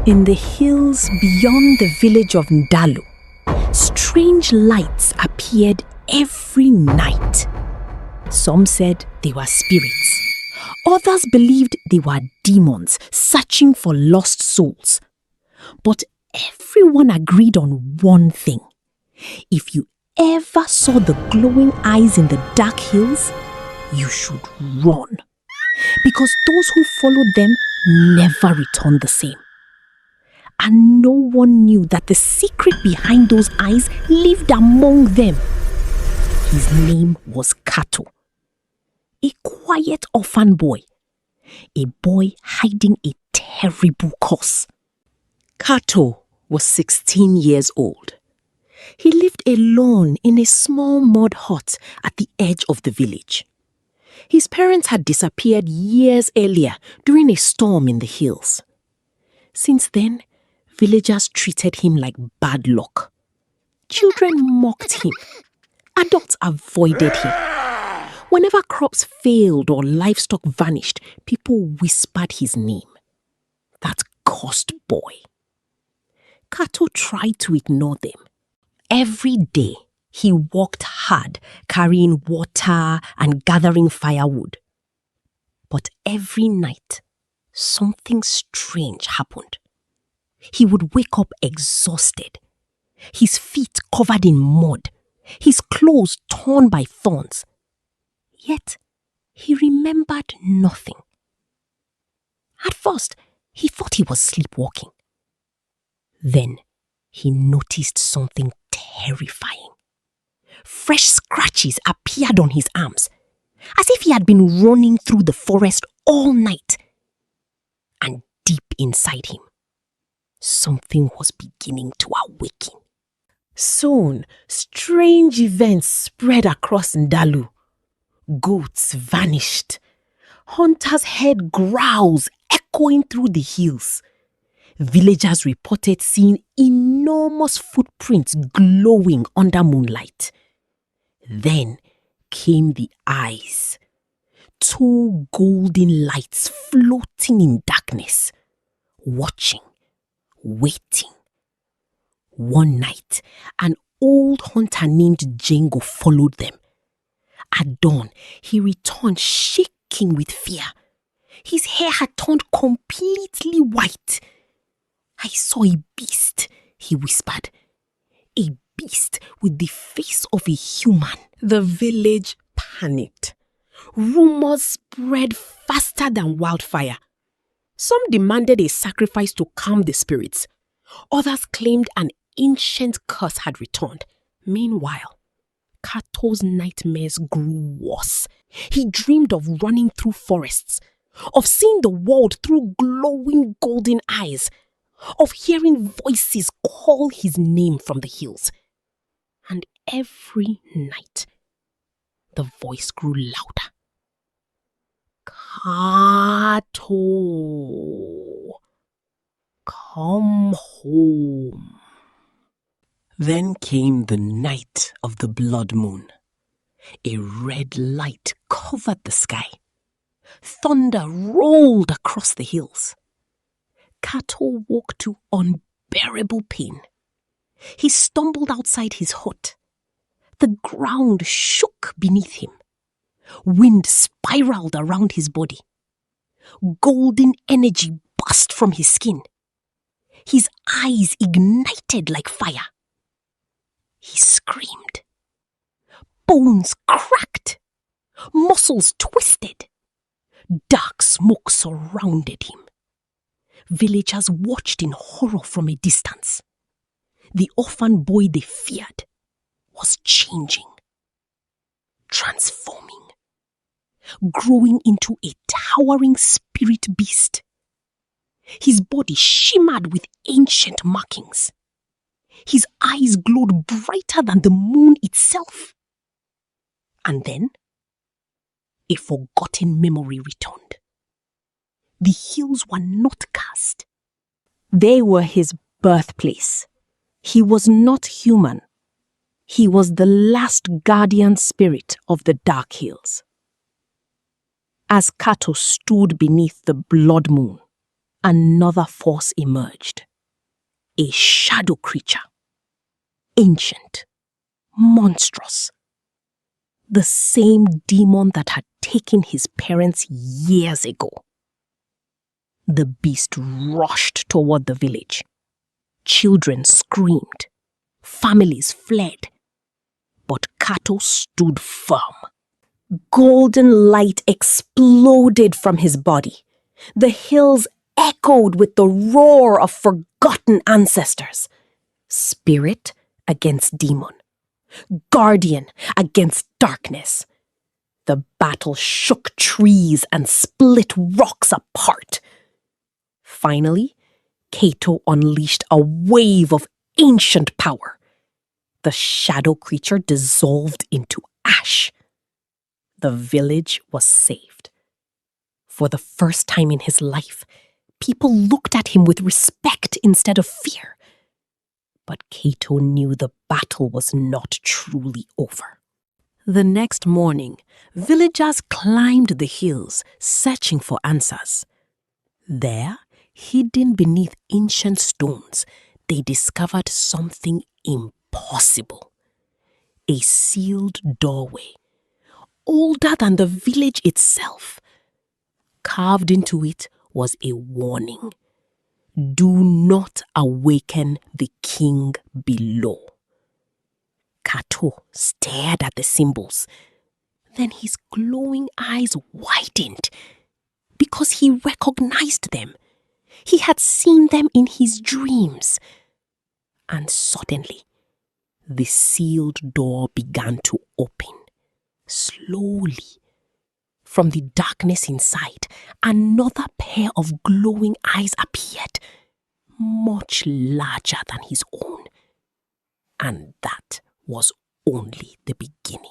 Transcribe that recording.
In the hills beyond the village of Ndalu, strange lights appeared every night. Some said they were spirits. Others believed they were demons searching for lost souls. But everyone agreed on one thing. If you ever saw the glowing eyes in the dark hills, you should run. Because those who followed them never returned the same. And no one knew that the secret behind those eyes lived among them. His name was Kato. A quiet orphan boy. A boy hiding a terrible curse. Kato was 16 years old. He lived alone in a small mud hut at the edge of the village. His parents had disappeared years earlier during a storm in the hills. Since then, villagers treated him like bad luck. Children mocked him. Adults avoided him. Whenever crops failed or livestock vanished, people whispered his name. That cursed boy. Kato tried to ignore them. Every day, he worked hard, carrying water and gathering firewood. But every night, something strange happened. He would wake up exhausted, his feet covered in mud, his clothes torn by thorns. Yet, he remembered nothing. At first, he thought he was sleepwalking. Then, he noticed something terrifying. Fresh scratches appeared on his arms, as if he had been running through the forest all night. And deep inside him, something was beginning to awaken. Soon, strange events spread across Ndalu. Goats vanished. Hunters heard growls echoing through the hills. Villagers reported seeing enormous footprints glowing under moonlight. Then came the eyes. 2 golden lights floating in darkness, watching, waiting. One night, an old hunter named Django followed them. At dawn, he returned shaking with fear. His hair had turned completely white. "I saw a beast," he whispered. "A beast with the face of a human." The village panicked. Rumors spread faster than wildfire. Some demanded a sacrifice to calm the spirits. Others claimed an ancient curse had returned. Meanwhile, Kato's nightmares grew worse. He dreamed of running through forests, of seeing the world through glowing golden eyes, of hearing voices call his name from the hills. And every night, the voice grew louder. "Kato, come home." Then came the night of the blood moon. A red light covered the sky. Thunder rolled across the hills. Kato woke to unbearable pain. He stumbled outside his hut. The ground shook beneath him. Wind spiraled around his body. Golden energy burst from his skin. His eyes ignited like fire. He screamed. Bones cracked. Muscles twisted. Dark smoke surrounded him. Villagers watched in horror from a distance. The orphan boy they feared was changing, transforming, growing into a towering spirit beast. His body shimmered with ancient markings. His eyes glowed brighter than the moon itself. And then, a forgotten memory returned. The hills were not cursed. They were his birthplace. He was not human. He was the last guardian spirit of the dark hills. As Kato stood beneath the blood moon, another force emerged. A shadow creature. Ancient. Monstrous. The same demon that had taken his parents years ago. The beast rushed toward the village. Children screamed. Families fled. But Kato stood firm. Golden light exploded from his body. The hills echoed with the roar of forgotten ancestors. Spirit against demon. Guardian against darkness. The battle shook trees and split rocks apart. Finally, Kato unleashed a wave of ancient power. The shadow creature dissolved into ash. The village was saved. For the first time in his life, people looked at him with respect instead of fear. But Kato knew the battle was not truly over. The next morning, villagers climbed the hills, searching for answers. There, hidden beneath ancient stones, they discovered something impossible. A sealed doorway, older than the village itself. Carved into it was a warning. Do not awaken the king below. Kato stared at the symbols. Then his glowing eyes widened because he recognized them. He had seen them in his dreams. And suddenly, the sealed door began to open, slowly. From the darkness inside, another pair of glowing eyes appeared, much larger than his own. And that was only the beginning.